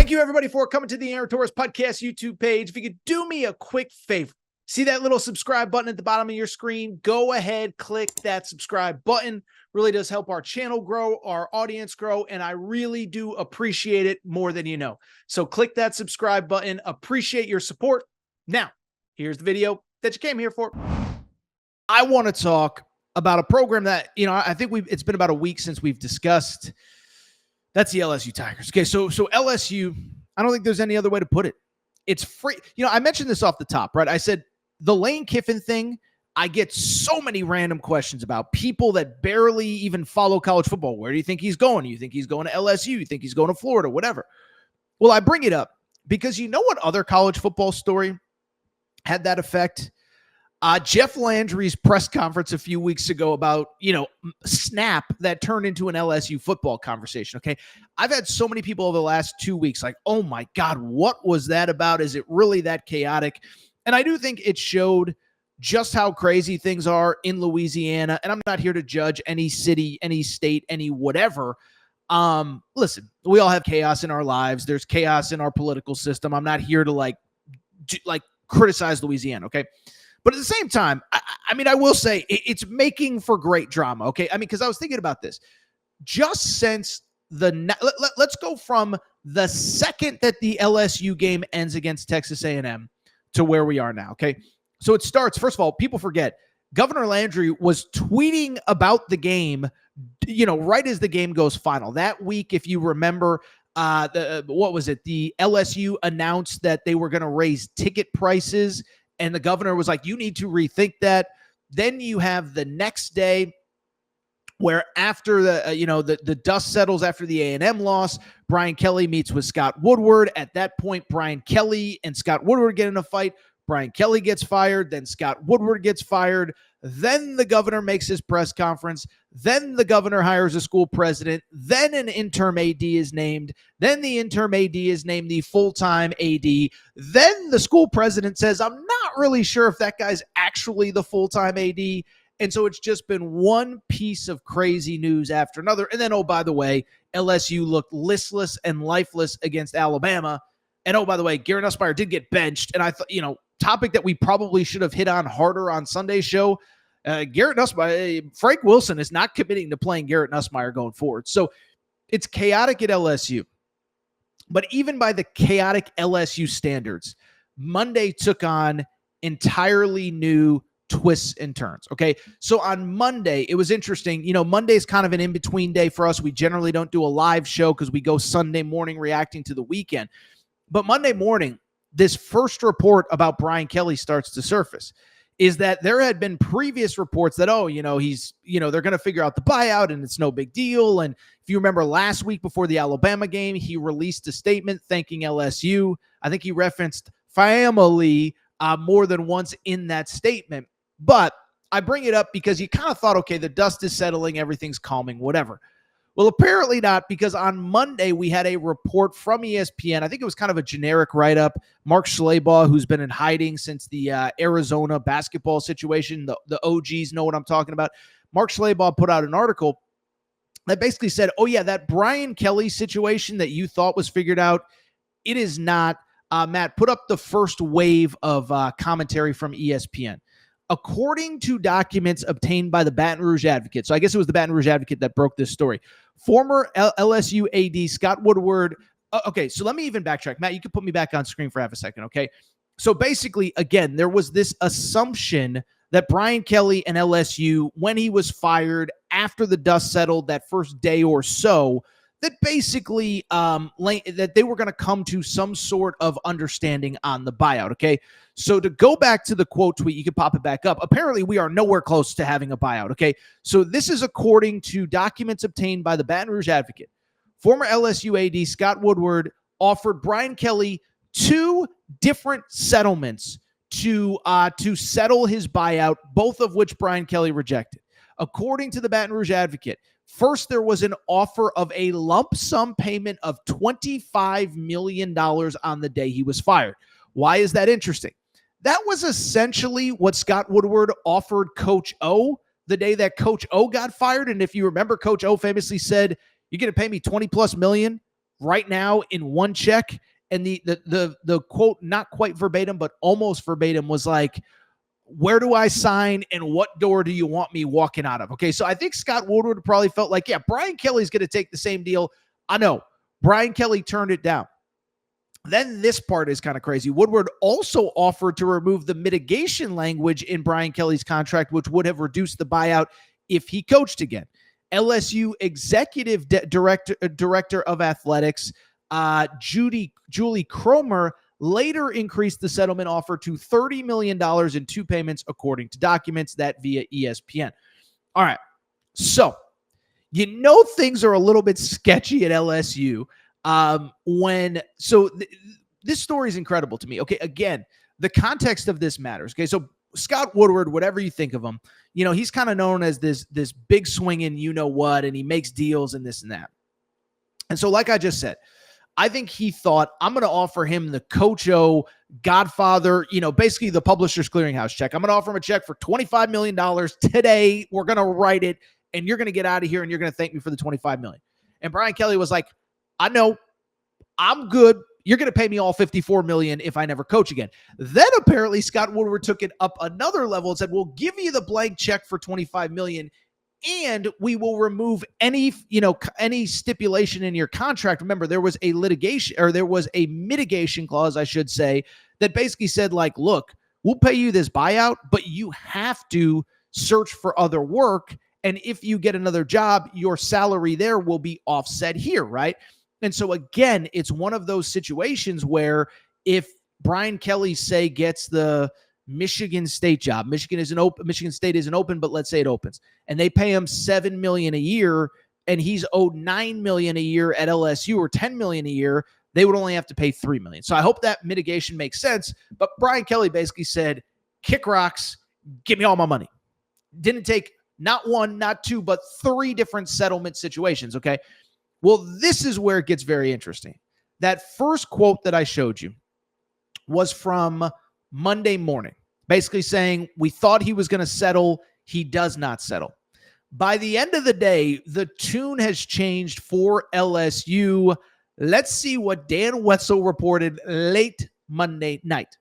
Thank you, everybody, for coming to the Aaron Torres Podcast YouTube page. If you could do me a quick favor, see that little subscribe button at the bottom of your screen? Go ahead, click that subscribe button. Really does help our channel grow, our audience grow, and I really do appreciate it more than you know. So click that subscribe button. Appreciate your support. Now, here's the video that you came here for. I want to talk about a program that, I think it's been about a week since we've discussed. That's the LSU Tigers. Okay, so LSU, I don't think there's any other way to put it. It's free. I mentioned this off the top, right? I said the Lane Kiffin thing, I get so many random questions about people that barely even follow college football. Where do you think he's going? You think he's going to LSU? You think he's going to Florida? Whatever. Well, I bring it up because you know what other college football story had that effect? Jeff Landry's press conference a few weeks ago about, snap that turned into an LSU football conversation. Okay. I've had so many people over the last 2 weeks like, oh my God, what was that about? Is it really that chaotic? And I do think it showed just how crazy things are in Louisiana. And I'm not here to judge any city, any state, any whatever. Listen, we all have chaos in our lives. There's chaos in our political system. I'm not here to like criticize Louisiana. Okay. But at the same time, I will say it's making for great drama, okay? Because I was thinking about this. Just since let's go from the second that the LSU game ends against Texas A&M to where we are now, okay? So it starts, first of all, people forget, Governor Landry was tweeting about the game, right as the game goes final. That week, if you remember, what was it? The LSU announced that they were going to raise ticket prices. And the governor was like, you need to rethink that. Then you have the next day where after the dust settles after the A&M loss, Brian Kelly meets with Scott Woodward. At that point, Brian Kelly and Scott Woodward get in a fight. Brian Kelly gets fired. Then Scott Woodward gets fired. Then the governor makes his press conference. Then the governor hires a school president. Then an interim AD is named. Then the interim AD is named the full-time AD. Then the school president says, I'm not really sure if that guy's actually the full-time AD. And so it's just been one piece of crazy news after another. And then, oh, by the way, LSU looked listless and lifeless against Alabama. And oh, by the way, Garrett Nussmeier did get benched. And I thought, topic that we probably should have hit on harder on Sunday's show. Garrett Nussmeier, Frank Wilson is not committing to playing Garrett Nussmeier going forward. So it's chaotic at LSU. But even by the chaotic LSU standards, Monday took on entirely new twists and turns. Okay. So on Monday, it was interesting. Monday is kind of an in-between day for us. We generally don't do a live show because we go Sunday morning reacting to the weekend. But Monday morning, this first report about Brian Kelly starts to surface, is that there had been previous reports that, he's, they're going to figure out the buyout and it's no big deal. And if you remember last week before the Alabama game, he released a statement thanking LSU. I think he referenced family more than once in that statement. But I bring it up because you kind of thought, okay, the dust is settling, everything's calming, whatever. Well, apparently not, because on Monday we had a report from ESPN. I think it was kind of a generic write-up. Mark Schlabach, who's been in hiding since the Arizona basketball situation, the OGs know what I'm talking about. Mark Schlabach put out an article that basically said, oh yeah, that Brian Kelly situation that you thought was figured out, it is not. Matt, put up the first wave of commentary from ESPN. According to documents obtained by the Baton Rouge Advocate, so I guess it was the Baton Rouge Advocate that broke this story, former LSU AD Scott Woodward. Okay, so let me even backtrack. Matt, you can put me back on screen for half a second, okay? So basically, again, there was this assumption that Brian Kelly and LSU, when he was fired after the dust settled that first day or so, that basically that they were going to come to some sort of understanding on the buyout, okay? So to go back to the quote tweet, you can pop it back up. Apparently, we are nowhere close to having a buyout, okay? So this is according to documents obtained by the Baton Rouge Advocate. Former LSU AD Scott Woodward offered Brian Kelly 2 different settlements to settle his buyout, both of which Brian Kelly rejected. According to the Baton Rouge Advocate, first, there was an offer of a lump sum payment of $25 million on the day he was fired. Why is that interesting? That was essentially what Scott Woodward offered Coach O the day that Coach O got fired. And if you remember, Coach O famously said, you're going to pay me 20 plus million right now in one check. And the quote, not quite verbatim, but almost verbatim, was like, where do I sign and what door do you want me walking out of? Okay, so I think Scott Woodward probably felt like, yeah, Brian Kelly's going to take the same deal. I know. Brian Kelly turned it down. Then this part is kind of crazy. Woodward also offered to remove the mitigation language in Brian Kelly's contract, which would have reduced the buyout if he coached again. LSU executive director of athletics, Julie Cromer, later increased the settlement offer to $30 million in 2 payments, according to documents that via ESPN. All right. So, things are a little bit sketchy at LSU. This story is incredible to me. Okay. Again, the context of this matters. Okay. So Scott Woodward, whatever you think of him, he's kind of known as this big swinging, and he makes deals and this and that. And so, like I just said, I think he thought, I'm going to offer him the Coach O Godfather, basically the Publishers Clearinghouse check. I'm going to offer him a check for $25 million today. We're going to write it, and you're going to get out of here, and you're going to thank me for the $25 million. And Brian Kelly was like, I know, I'm good. You're going to pay me all $54 million if I never coach again. Then apparently Scott Woodward took it up another level and said, we'll give you the blank check for $25 million. And we will remove any stipulation in your contract. Remember, there was a mitigation clause, I should say, that basically said, like, look, we'll pay you this buyout, but you have to search for other work. And if you get another job, your salary there will be offset here, right? And so again, it's one of those situations where if Brian Kelly, say, gets the Michigan State job. Michigan State isn't open, but let's say it opens, and they pay him $7 million a year, and he's owed $9 million a year at LSU or $10 million a year. They would only have to pay $3 million. So I hope that mitigation makes sense. But Brian Kelly basically said, "Kick rocks, give me all my money." Didn't take not one, not two, but 3 different settlement situations. Okay, well, this is where it gets very interesting. That first quote that I showed you was from Monday morning, basically saying we thought he was going to settle. He does not settle. By the end of the day, the tune has changed for LSU. Let's see what Dan Wetzel reported late Monday night.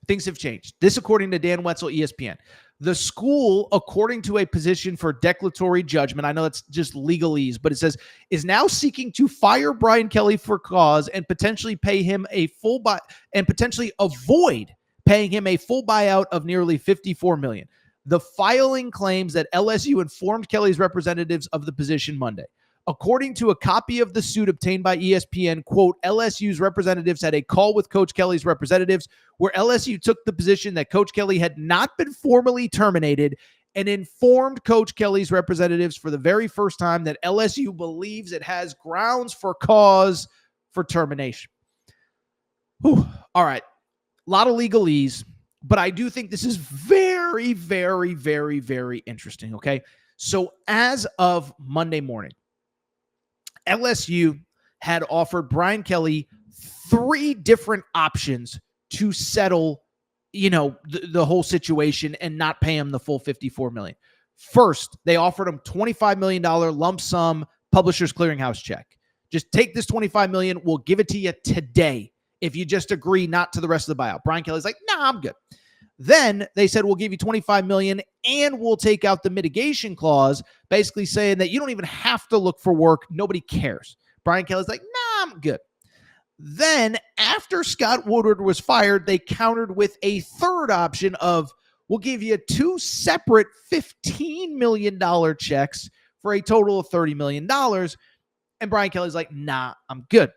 Things have changed. This, according to Dan Wetzel, ESPN. The school, according to a position for declaratory judgment, I know it's just legalese, but it says, is now seeking to fire Brian Kelly for cause and potentially pay him a full and potentially avoid paying him a full buyout of nearly $54 million. The filing claims that LSU informed Kelly's representatives of the position Monday. According to a copy of the suit obtained by ESPN, quote, LSU's representatives had a call with Coach Kelly's representatives where LSU took the position that Coach Kelly had not been formally terminated and informed Coach Kelly's representatives for the very first time that LSU believes it has grounds for cause for termination. Whew. All right. A lot of legalese, but I do think this is very, very, very, very interesting, okay? So as of Monday morning, LSU had offered Brian Kelly 3 different options to settle, the whole situation and not pay him the full $54 million. First, they offered him $25 million lump sum Publishers Clearinghouse check. Just take this $25 million. We'll give it to you today if you just agree not to the rest of the buyout. Brian Kelly's like, nah, I'm good. Then they said, we'll give you $25 million and we'll take out the mitigation clause, basically saying that you don't even have to look for work. Nobody cares. Brian Kelly's like, nah, I'm good. Then after Scott Woodward was fired, they countered with a third option of, we'll give you 2 separate $15 million checks for a total of $30 million. And Brian Kelly's like, nah, I'm good.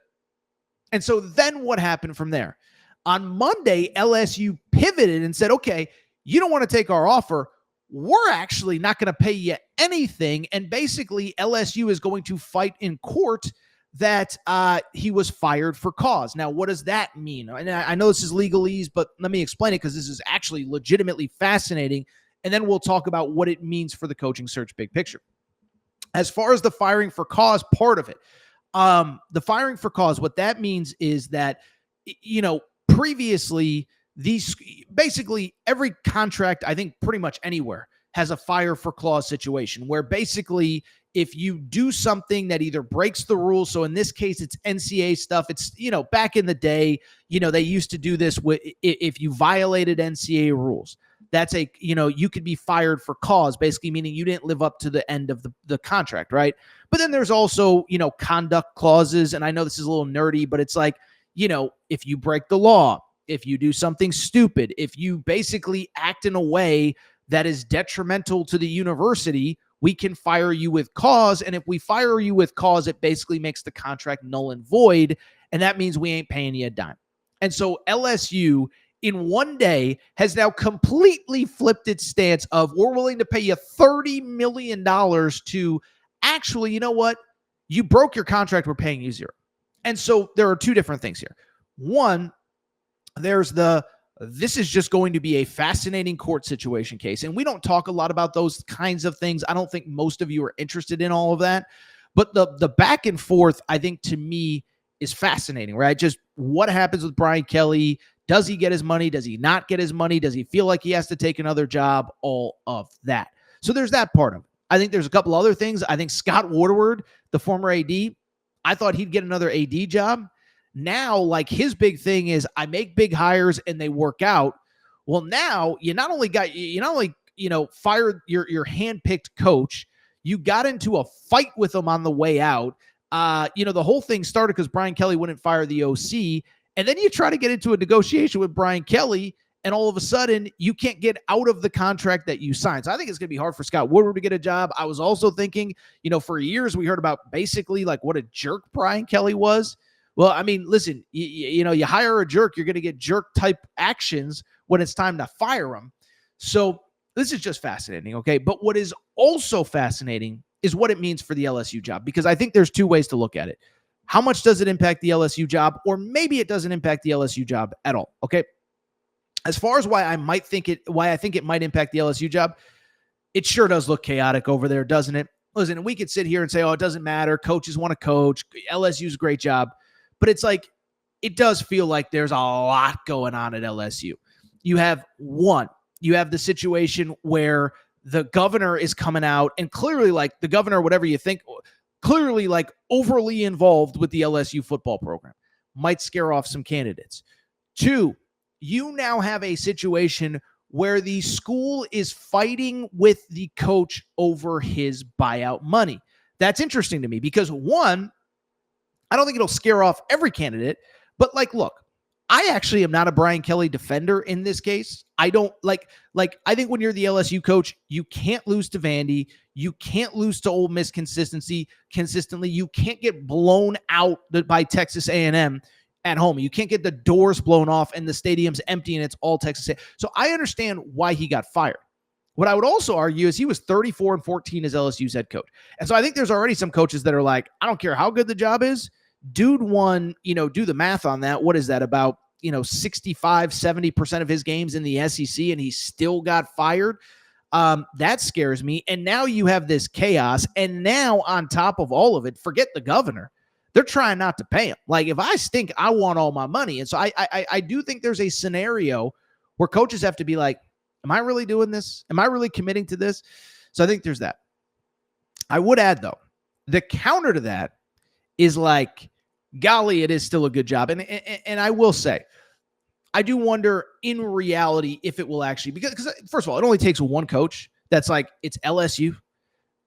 And so then what happened from there? On Monday, LSU pivoted and said, okay, you don't want to take our offer. We're actually not going to pay you anything. And basically, LSU is going to fight in court that he was fired for cause. Now, what does that mean? And I know this is legalese, but let me explain it because this is actually legitimately fascinating. And then we'll talk about what it means for the coaching search big picture. As far as the firing for cause part of it, the firing for cause, what that means is that, previously, basically every contract, I think pretty much anywhere, has a fire for clause situation where basically if you do something that either breaks the rules, so in this case, it's NCAA stuff. It's, back in the day, they used to do this with, if you violated NCAA rules, that's you could be fired for cause, basically meaning you didn't live up to the end of the contract, right? But then there's also, conduct clauses. And I know this is a little nerdy, but it's like, if you break the law, if you do something stupid, if you basically act in a way that is detrimental to the university, we can fire you with cause. And if we fire you with cause, it basically makes the contract null and void. And that means we ain't paying you a dime. And so LSU in one day has now completely flipped its stance of we're willing to pay you $30 million to actually, you know what? You broke your contract. We're paying you zero. And so there are two different things here. One, there's this is just going to be a fascinating court situation case. And we don't talk a lot about those kinds of things. I don't think most of you are interested in all of that. But the back and forth, I think, to me, is fascinating, right? Just what happens with Brian Kelly. Does he get his money? Does he not get his money? Does he feel like he has to take another job? All of that. So there's that part of it. I think there's a couple other things. I think Scott Waterward, the former AD, I thought he'd get another AD job. Now, like, his big thing is I make big hires and they work out. Well, now you not only fired your handpicked coach, you got into a fight with him on the way out. The whole thing started because Brian Kelly wouldn't fire the OC. And then you try to get into a negotiation with Brian Kelly, and all of a sudden you can't get out of the contract that you signed. So I think it's going to be hard for Scott Woodward to get a job. I was also thinking, for years we heard about basically like what a jerk Brian Kelly was. Well, I mean, listen, you hire a jerk, you're going to get jerk type actions when it's time to fire him. So this is just fascinating. Okay. But what is also fascinating is what it means for the LSU job, because I think there's two ways to look at it. How much does it impact the LSU job? Or maybe it doesn't impact the LSU job at all. Okay. As far as why I think it might impact the LSU job, it sure does look chaotic over there, doesn't it? Listen, we could sit here and say, oh, it doesn't matter. Coaches want to coach. LSU's a great job. But it's like, it does feel like there's a lot going on at LSU. You have the situation where the governor is coming out and clearly, like, the governor, whatever you think, clearly like overly involved with the LSU football program, might scare off some candidates. Two, you now have a situation where the school is fighting with the coach over his buyout money. That's interesting to me because, one, I don't think it'll scare off every candidate, but like, look, I actually am not a Brian Kelly defender in this case. I don't I think when you're the LSU coach, you can't lose to Vandy. You can't lose to Ole Miss consistently. You can't get blown out by Texas A&M at home. You can't get the doors blown off and the stadium's empty and it's all Texas A&M. So I understand why he got fired. What I would also argue is he was 34-14 as LSU's head coach. And so I think there's already some coaches that are like, I don't care how good the job is. Dude won, do the math on that. What is that, about, 65, 70% of his games in the SEC, and he still got fired? That scares me. And now you have this chaos. And now on top of all of it, forget the governor. They're trying not to pay him. Like, if I stink, I want all my money. And so I do think there's a scenario where coaches have to be like, am I really doing this? Am I really committing to this? So I think there's that. I would add, though, the counter to that is like, golly, it is still a good job. And I will say, I do wonder in reality if it will actually, because first of all, it only takes one coach. That's like, it's LSU.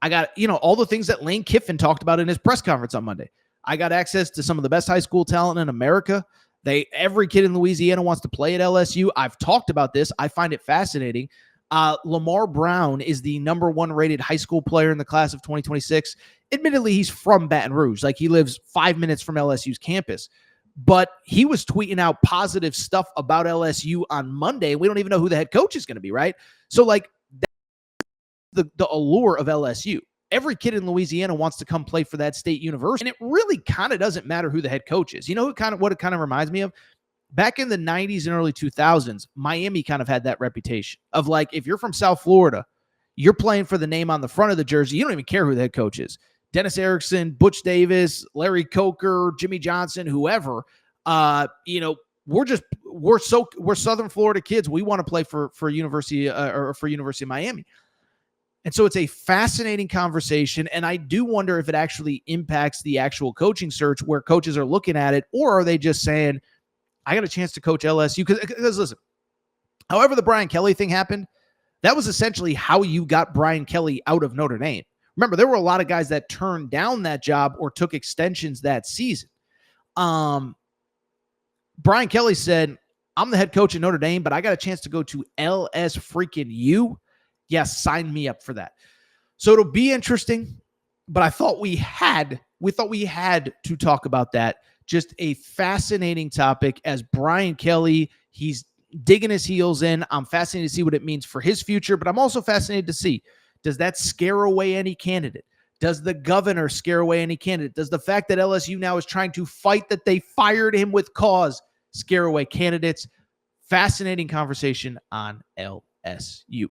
I got, all the things that Lane Kiffin talked about in his press conference on Monday. I got access to some of the best high school talent in America. Every kid in Louisiana wants to play at LSU. I've talked about this. I find it fascinating. Lamar Brown is the number 1 rated high school player in the class of 2026. Admittedly, he's from Baton Rouge. Like, he lives 5 minutes from LSU's campus. But he was tweeting out positive stuff about LSU on Monday. We don't even know who the head coach is going to be, right? So, like, that's the allure of LSU. Every kid in Louisiana wants to come play for that state university. And it really kind of doesn't matter who the head coach is. You know what it kind of reminds me of? Back in the 90s and early 2000s, Miami kind of had that reputation of, like, if you're from South Florida, you're playing for the name on the front of the jersey. You don't even care who the head coach is. Dennis Erickson, Butch Davis, Larry Coker, Jimmy Johnson, whoever. We're Southern Florida kids. We want to play for University or for University of Miami. And so it's a fascinating conversation. And I do wonder if it actually impacts the actual coaching search where coaches are looking at it, or are they just saying, I got a chance to coach LSU? Because listen, however the Brian Kelly thing happened, that was essentially how you got Brian Kelly out of Notre Dame. Remember, there were a lot of guys that turned down that job or took extensions that season. Brian Kelly said, I'm the head coach at Notre Dame, but I got a chance to go to LS freaking U. Yes, sign me up for that. So it'll be interesting, but I thought we had to talk about that. Just a fascinating topic as Brian Kelly, he's digging his heels in. I'm fascinated to see what it means for his future, but I'm also fascinated to see, does that scare away any candidate? Does the governor scare away any candidate? Does the fact that LSU now is trying to fight that they fired him with cause scare away candidates? Fascinating conversation on LSU.